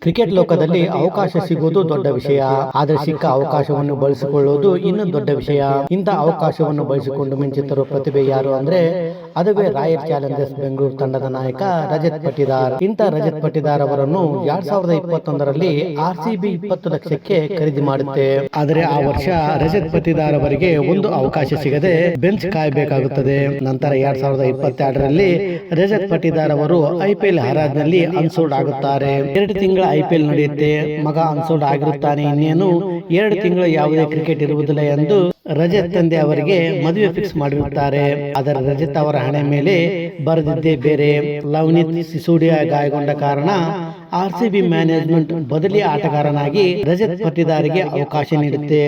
Cricket ಲೋಕದಲ್ಲಿ ಅವಕಾಶ ಸಿಗುವುದು ದೊಡ್ಡ ವಿಷಯ, ಆದರೆ ಸಿಕ್ಕ ಅವಕಾಶವನ್ನು ಬಳಸಿಕೊಳ್ಳುವುದು ಇನ್ನೂ ದೊಡ್ಡ ವಿಷಯ. ಇಂಥ ಅವಕಾಶವನ್ನು ಬಳಸಿಕೊಂಡು ಮಿಂಚುತ್ತಿರುವ ಪ್ರತಿಭೆ ಯಾರು ಅಂದ್ರೆ ಅದುವೇ ರಾಯಲ್ ಚಾಲೆಂಜರ್ಸ್ ಬೆಂಗಳೂರು ತಂಡದ ನಾಯಕ ರಜತ್ ಪಟಿದಾರ್. ಇಂಥ ರಜತ್ ಪಟಿದಾರ್ ಅವರನ್ನು 2021ರಲ್ಲಿ RCB 20 ಲಕ್ಷಕ್ಕೆ ಖರೀದಿ ಮಾಡುತ್ತೆ. ಆದರೆ ಆ ವರ್ಷ ರಜತ್ ಪಟಿದಾರ್ ಅವರಿಗೆ ಒಂದು ಅವಕಾಶ ಸಿಗದೆ ಬೆಂಚ್ ಕಾಯಬೇಕಾಗುತ್ತದೆ. ನಂತರ 2022ರಲ್ಲಿ ರಜತ್ ಪಟಿದಾರ್ ಅವರು IPL ಹರಾಜ್ನಲ್ಲಿ ಅನ್ಸೋಲ್ಡ್ ಆಗುತ್ತಾರೆ. 2 ತಿಂಗಳ IPL ನಡೆಯುತ್ತೆ. ಮಗ ಅನ್ಸೋಲ್ಡ್ ಆಗಿರುತ್ತಾನೆ, ಇನ್ನೇನು 2 ತಿಂಗಳು ಯಾವುದೇ ಕ್ರಿಕೆಟ್ ಇರುವುದಿಲ್ಲ ಎಂದು ರಜತ್ ತಂದೆ ಅವರಿಗೆ ಮದುವೆ ಫಿಕ್ಸ್ ಮಾಡಿರುತ್ತಾರೆ. ಆದರೆ ರಜತ್ ಅವರ ಹಣೆ ಮೇಲೆ ಬರೆದಿದ್ದೇ ಬೇರೆ. ಲವನಿತ್ ಸಿಸೋಡಿಯಾ ಗಾಯಗೊಂಡ ಕಾರಣ RCB ಮ್ಯಾನೇಜ್ಮೆಂಟ್ ಬದಲಿ ಆಟಗಾರನಾಗಿ ರಜತ್ ಪಟಿದಾರ್ಗೆ ಅವಕಾಶ ನೀಡುತ್ತೆ.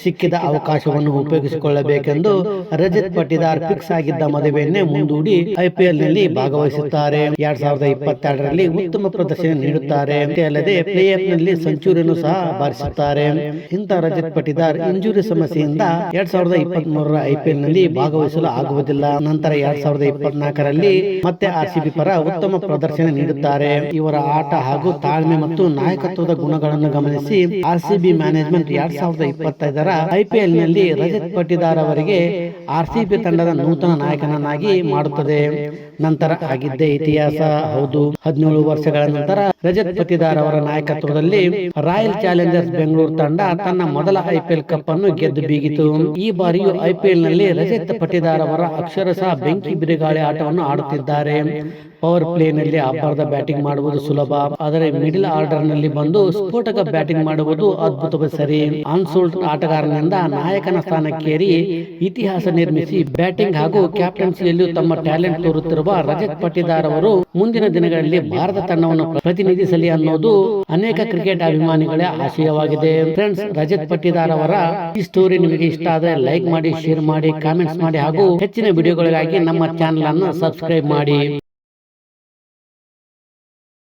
ಸಿಕ್ಕಿದ ಅವಕಾಶವನ್ನು ಉಪಯೋಗಿಸಿಕೊಳ್ಳಬೇಕೆಂದು ರಜತ್ ಪಟಿದಾರ್ ಫಿಕ್ಸ್ ಆಗಿದ್ದ ಮದುವೆಯನ್ನೇ ಮುಂದೂಡಿ IPL ನಲ್ಲಿ ಭಾಗವಹಿಸುತ್ತಾರೆ. 2022ರಲ್ಲಿ ಉತ್ತಮ ಪ್ರದರ್ಶನ ನೀಡುತ್ತಾರೆ. ಅಲ್ಲದೆ ಪ್ಲೇ ಆಫ್ ನಲ್ಲಿ ಸೆಂಚುರಿಯನ್ನು ಸಹ ಬಾರಿಸುತ್ತಾರೆ. ಇಂಥ ರಜತ್ ಪಟಿದಾರ್ ಇಂಜುರಿ ಸಮಸ್ಯೆಯಿಂದ 2023ರ IPL ನಲ್ಲಿ ಭಾಗವಹಿಸಲು ಆಗುವುದಿಲ್ಲ. ನಂತರ 2024ರಲ್ಲಿ ಮತ್ತೆ RCB ಪರ ಉತ್ತಮ ಪ್ರದರ್ಶನ ನೀಡುತ್ತಾರೆ. ಇವರ ಆಟ ಹಾಗೂ ತಾಳ್ಮೆ ಮತ್ತು ನಾಯಕತ್ವದ ಗುಣಗಳನ್ನು ಗಮನಿಸಿ RCB ಮ್ಯಾನೇಜ್ಮೆಂಟ್ 2025ರ IPL ನಲ್ಲಿ ರಜತ್ ಪಟಿದಾರ್ ಅವರಿಗೆ RCB ತಂಡದ ನೂತನ ನಾಯಕನನ್ನಾಗಿ ಮಾಡುತ್ತದೆ. ನಂತರ ಆಗಿದ್ದೇ ಇತಿಹಾಸ. ಹೌದು, 17 ವರ್ಷಗಳ ನಂತರ ರಜತ್ ಪಟಿದಾರ್ ಅವರ ನಾಯಕತ್ವದಲ್ಲಿ ರಾಯಲ್ ಚಾಲೆಂಜರ್ಸ್ ಬೆಂಗಳೂರು ತಂಡ ತನ್ನ ಮೊದಲ IPL ಕಪ್ ಅನ್ನು ಗೆದ್ದು ಬೀಗಿತು. ಈ ಬಾರಿಯೂ IPL ನಲ್ಲಿ ರಜತ್ ಪಟಿದಾರ್ ಅವರ ಅಕ್ಷರಶಃ ಬೆಂಕಿ ಬಿರುಗಾಳಿ ಆಟವನ್ನು ಆಡುತ್ತಿದ್ದಾರೆ. ಪವರ್ ಪ್ಲೇ ನಲ್ಲಿ ಅಬ್ಬರದ ಬ್ಯಾಟಿಂಗ್ ಮಾಡುವುದು ಸುಲಭ, ಆದರೆ ಮಿಡಿಲ್ ಆರ್ಡರ್ ನಲ್ಲಿ ಬಂದು ಸ್ಫೋಟಕ ಬ್ಯಾಟಿಂಗ್ ಮಾಡುವುದು ಅದ್ಭುತವೇ ಸರಿ. ಅನ್ಸೋಲ್ಡ್ ಆಟಗಾರನಿಂದ ನಾಯಕನ ಸ್ಥಾನಕ್ಕೇರಿ ಇತಿಹಾಸ ನಿರ್ಮಿಸಿ ಬ್ಯಾಟಿಂಗ್ ಹಾಗೂ ಕ್ಯಾಪ್ಟನ್ಸಿಯಲ್ಲೂ ತಮ್ಮ ಟ್ಯಾಲೆಂಟ್ ತೋರುತ್ತಿರುವ ರಜತ್ ಪಟಿದಾರ್ ಅವರು ಮುಂದಿನ ದಿನಗಳಲ್ಲಿ ಭಾರತ ತಂಡವನ್ನು ಪ್ರತಿನಿಧಿಸಲಿ ಅನ್ನೋದು ಅನೇಕ ಕ್ರಿಕೆಟ್ ಅಭಿಮಾನಿಗಳ ಆಶಯವಾಗಿದೆ. ಫ್ರೆಂಡ್ಸ್, ರಜತ್ ಪಟಿದಾರ್ ಅವರ ಈ ಸ್ಟೋರಿ ನಿಮಗೆ ಇಷ್ಟ ಆದರೆ ಲೈಕ್ ಮಾಡಿ, ಶೇರ್ ಮಾಡಿ, ಕಾಮೆಂಟ್ಸ್ ಮಾಡಿ ಹಾಗೂ ಹೆಚ್ಚಿನ ವಿಡಿಯೋಗಳಿಗಾಗಿ ನಮ್ಮ ಚಾನೆಲ್ ಅನ್ನು ಸಬ್ಸ್ಕ್ರೈಬ್ ಮಾಡಿ.